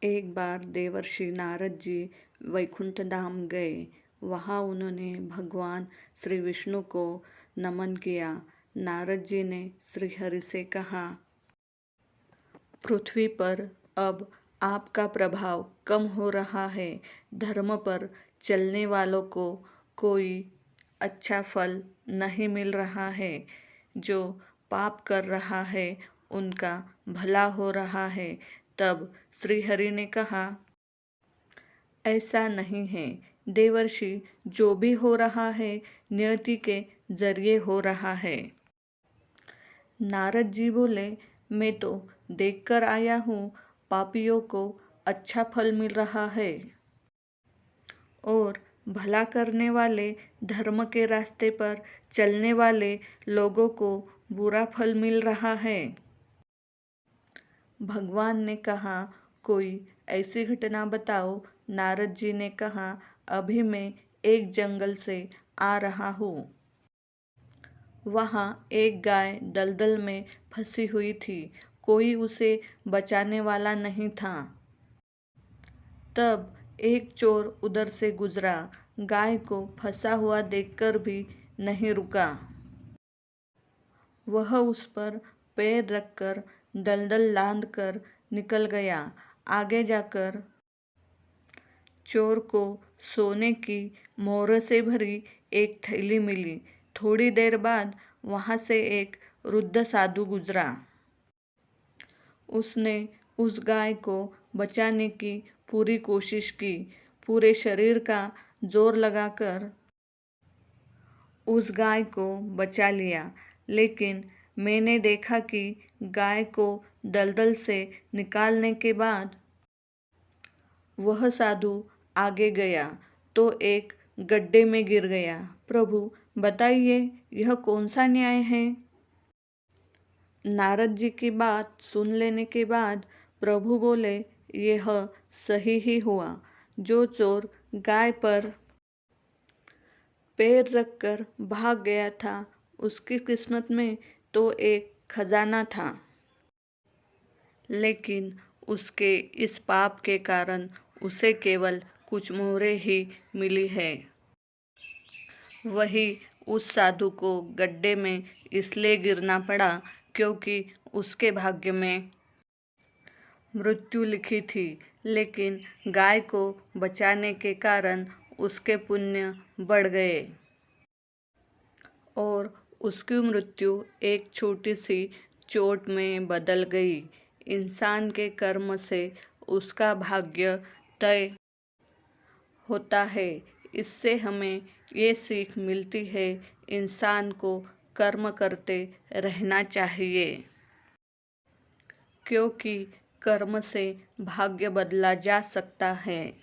एक बार देवर्षि नारद जी वैकुंठ धाम गए। वहाँ उन्होंने भगवान श्री विष्णु को नमन किया। नारद जी ने श्री हरि से कहा, पृथ्वी पर अब आपका प्रभाव कम हो रहा है। धर्म पर चलने वालों को कोई अच्छा फल नहीं मिल रहा है। जो पाप कर रहा है उनका भला हो रहा है। तब श्रीहरि ने कहा, ऐसा नहीं है देवर्षि, जो भी हो रहा है नियति के जरिए हो रहा है। नारद जी बोले, मैं तो देखकर आया हूँ पापियों को अच्छा फल मिल रहा है और भला करने वाले धर्म के रास्ते पर चलने वाले लोगों को बुरा फल मिल रहा है। भगवान ने कहा, कोई ऐसी घटना बताओ। नारद जी ने कहा, अभी मैं एक जंगल से आ रहा हूँ। वहाँ एक गाय दलदल में फंसी हुई थी। कोई उसे बचाने वाला नहीं था। तब एक चोर उधर से गुजरा। गाय को फंसा हुआ देखकर भी नहीं रुका। वह उस पर पैर रखकर दलदल लांघकर निकल गया। आगे जाकर चोर को सोने की मोहर से भरी एक थैली मिली। थोड़ी देर बाद वहाँ से एक वृद्ध साधु गुजरा। उसने उस गाय को बचाने की पूरी कोशिश की। पूरे शरीर का जोर लगाकर उस गाय को बचा लिया। लेकिन मैंने देखा कि गाय को दलदल से निकालने के बाद वह साधु आगे गया तो एक गड्ढे में गिर गया। प्रभु बताइए, यह कौन सा न्याय है? नारद जी की बात सुन लेने के बाद प्रभु बोले, यह सही ही हुआ। जो चोर गाय पर पैर रखकर भाग गया था उसकी किस्मत में तो एक खजाना था, लेकिन उसके इस पाप के कारण उसे केवल कुछ मोहरें ही मिली है। वही उस साधु को गड्ढे में इसलिए गिरना पड़ा क्योंकि उसके भाग्य में मृत्यु लिखी थी। लेकिन गाय को बचाने के कारण उसके पुण्य बढ़ गए और उसकी मृत्यु एक छोटी सी चोट में बदल गई। इंसान के कर्म से उसका भाग्य तय होता है। इससे हमें ये सीख मिलती है, इंसान को कर्म करते रहना चाहिए, क्योंकि कर्म से भाग्य बदला जा सकता है।